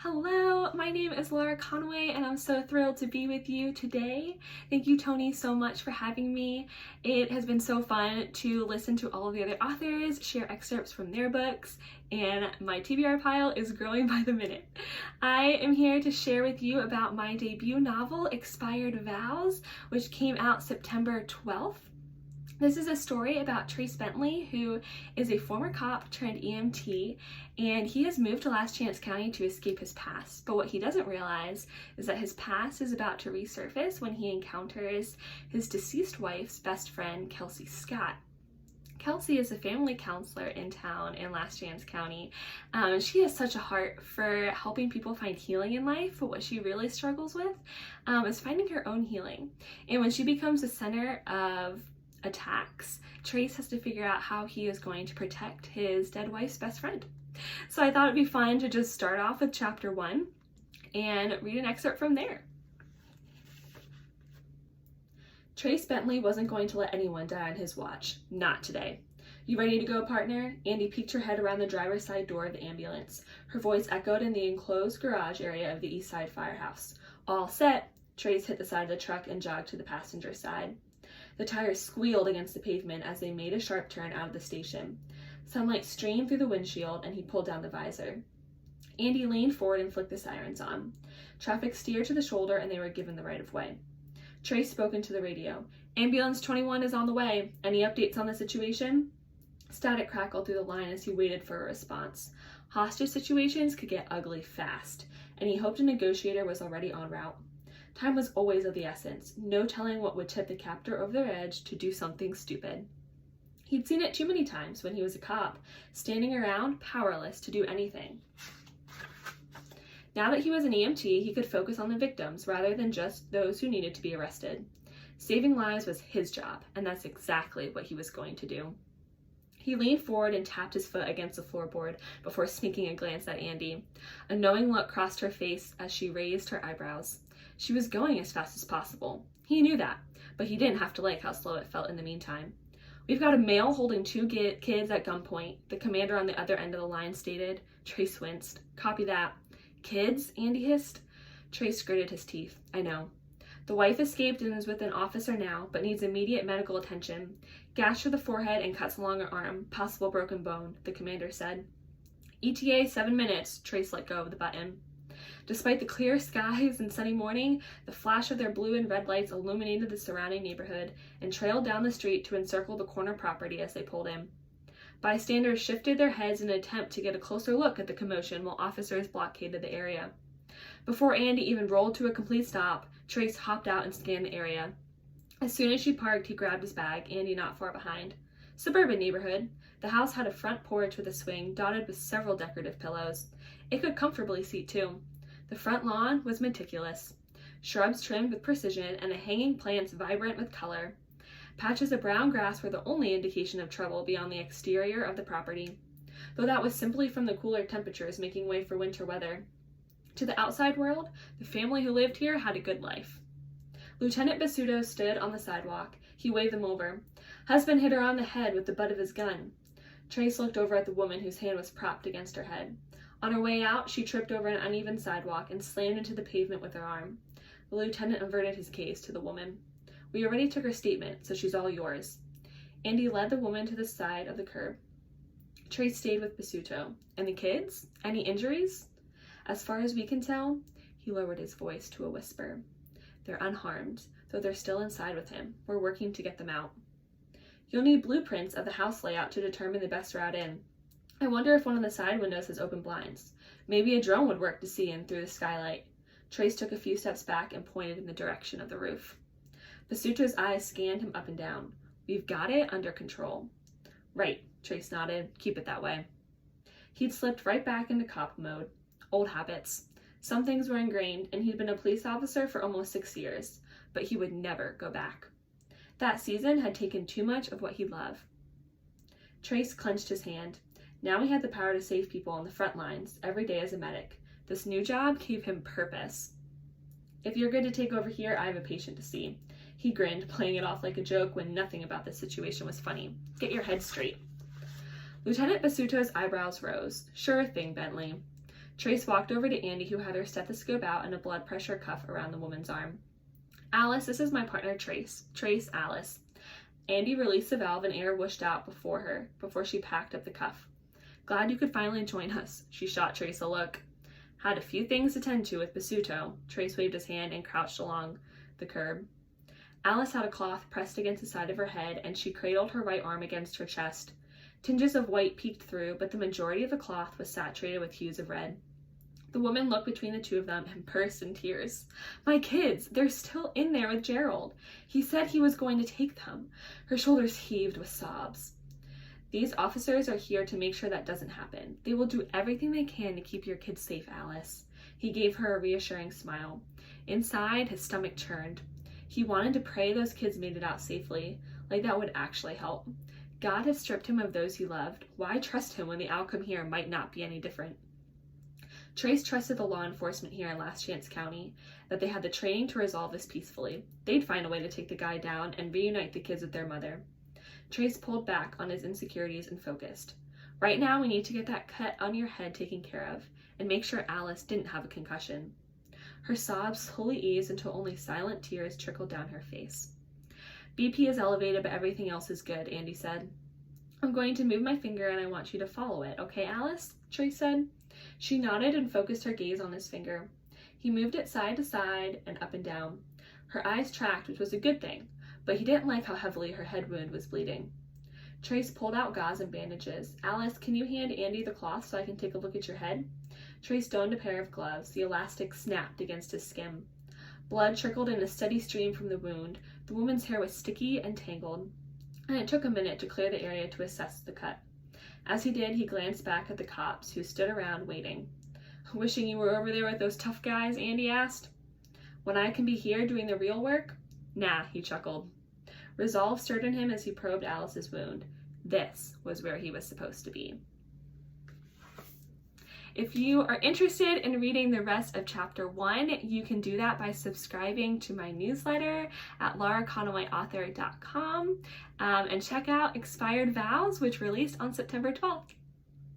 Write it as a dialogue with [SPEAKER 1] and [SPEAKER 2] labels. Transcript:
[SPEAKER 1] Hello, my name is Laura Conaway and I'm so thrilled to be with you today. Thank you, Tony, so much for having me. It has been so fun to listen to all of the other authors, share excerpts from their books, and my TBR pile is growing by the minute. I am here to share with you about my debut novel, Expired Vows, which came out September 12th. This is a story about Trace Bentley, who is a former cop turned EMT, and he has moved to Last Chance County to escape his past. But what he doesn't realize is that his past is about to resurface when he encounters his deceased wife's best friend, Kelsey Scott. Kelsey is a family counselor in town in Last Chance County. She has such a heart for helping people find healing in life, but what she really struggles with is finding her own healing. And when she becomes the center of attacks, Trace has to figure out how he is going to protect his dead wife's best friend. So I thought it'd be fun to just start off with chapter 1 and read an excerpt from there. Trace Bentley wasn't going to let anyone die on his watch. Not today. You ready to go, partner? Andy peeked her head around the driver's side door of the ambulance. Her voice echoed in the enclosed garage area of the East Side Firehouse. All set. Trace hit the side of the truck and jogged to the passenger side. The tires squealed against the pavement as they made a sharp turn out of the station. Sunlight streamed through the windshield and he pulled down the visor. Andy leaned forward and flicked the sirens on. Traffic steered to the shoulder and they were given the right of way. Trace spoke into the radio. Ambulance 21 is on the way. Any updates on the situation? Static crackled through the line as he waited for a response. Hostage situations could get ugly fast, and he hoped a negotiator was already en route. Time was always of the essence, no telling what would tip the captor over their edge to do something stupid. He'd seen it too many times when he was a cop, standing around, powerless to do anything. Now that he was an EMT, he could focus on the victims rather than just those who needed to be arrested. Saving lives was his job, and that's exactly what he was going to do. He leaned forward and tapped his foot against the floorboard before sneaking a glance at Andy. A knowing look crossed her face as she raised her eyebrows. She was going as fast as possible. He knew that, but he didn't have to like how slow it felt in the meantime. We've got a male holding 2 kids at gunpoint, the commander on the other end of the line stated. Trace winced. Copy that. Kids? Andy hissed. Trace gritted his teeth. I know. The wife escaped and is with an officer now, but needs immediate medical attention. Gash to the forehead and cuts along her arm. Possible broken bone, the commander said. ETA 7 minutes. Trace let go of the button. Despite the clear skies and sunny morning, the flash of their blue and red lights illuminated the surrounding neighborhood and trailed down the street to encircle the corner property as they pulled in. Bystanders shifted their heads in an attempt to get a closer look at the commotion while officers blockaded the area. Before Andy even rolled to a complete stop, Trace hopped out and scanned the area. As soon as she parked, he grabbed his bag, Andy not far behind. Suburban neighborhood. The house had a front porch with a swing dotted with several decorative pillows. It could comfortably seat 2. The front lawn was meticulous. Shrubs trimmed with precision and the hanging plants vibrant with color. Patches of brown grass were the only indication of trouble beyond the exterior of the property, though that was simply from the cooler temperatures making way for winter weather. To the outside world, the family who lived here had a good life. Lieutenant Basuto stood on the sidewalk. He waved them over. Husband hit her on the head with the butt of his gun. Trace looked over at the woman whose hand was propped against her head. On her way out, she tripped over an uneven sidewalk and slammed into the pavement with her arm. The lieutenant averted his gaze to the woman. We already took her statement, so she's all yours. Andy led the woman to the side of the curb. Trace stayed with Basuto. And the kids? Any injuries? As far as we can tell, he lowered his voice to a whisper. They're unharmed, though they're still inside with him. We're working to get them out. You'll need blueprints of the house layout to determine the best route in. I wonder if one of the side windows has open blinds. Maybe a drone would work to see in through the skylight. Trace took a few steps back and pointed in the direction of the roof. Basuto's eyes scanned him up and down. We've got it under control. Right, Trace nodded. Keep it that way. He'd slipped right back into cop mode. Old habits. Some things were ingrained, and he'd been a police officer for almost 6 years, but he would never go back. That season had taken too much of what he'd love. Trace clenched his hand. Now he had the power to save people on the front lines, every day as a medic. This new job gave him purpose. If you're good to take over here, I have a patient to see. He grinned, playing it off like a joke when nothing about the situation was funny. Get your head straight. Lieutenant Basuto's eyebrows rose. Sure thing, Bentley. Trace walked over to Andy, who had her stethoscope out and a blood pressure cuff around the woman's arm. Alice, this is my partner, Trace. Trace, Alice. Andy released the valve and air whooshed out before she packed up the cuff. Glad you could finally join us. She shot Trace a look. Had a few things to tend to with Basuto. Trace waved his hand and crouched along the curb. Alice had a cloth pressed against the side of her head, and she cradled her right arm against her chest. Tinges of white peeked through, but the majority of the cloth was saturated with hues of red. The woman looked between the two of them and burst in tears. My kids, they're still in there with Gerald. He said he was going to take them. Her shoulders heaved with sobs. These officers are here to make sure that doesn't happen. They will do everything they can to keep your kids safe, Alice. He gave her a reassuring smile. Inside, his stomach churned. He wanted to pray those kids made it out safely, like that would actually help. God has stripped him of those he loved. Why trust him when the outcome here might not be any different? Trace trusted the law enforcement here in Last Chance County, that they had the training to resolve this peacefully. They'd find a way to take the guy down and reunite the kids with their mother. Trace pulled back on his insecurities and focused. Right now, we need to get that cut on your head taken care of, and make sure Alice didn't have a concussion. Her sobs slowly eased until only silent tears trickled down her face. BP is elevated, but everything else is good, Andy said. I'm going to move my finger and I want you to follow it, okay, Alice? Trace said. She nodded and focused her gaze on his finger. He moved it side to side and up and down. Her eyes tracked, which was a good thing, but he didn't like how heavily her head wound was bleeding. Trace pulled out gauze and bandages. Alice, can you hand Andy the cloth so I can take a look at your head? Trace donned a pair of gloves. The elastic snapped against his skin. Blood trickled in a steady stream from the wound. The woman's hair was sticky and tangled, and it took a minute to clear the area to assess the cut. As he did, he glanced back at the cops, who stood around waiting. Wishing you were over there with those tough guys? Andy asked. When I can be here doing the real work? Nah, he chuckled. Resolve stirred in him as he probed Alice's wound. This was where he was supposed to be. If you are interested in reading the rest of Chapter 1, you can do that by subscribing to my newsletter at lauraconawayauthor.com and check out Expired Vows, which released on September 12th.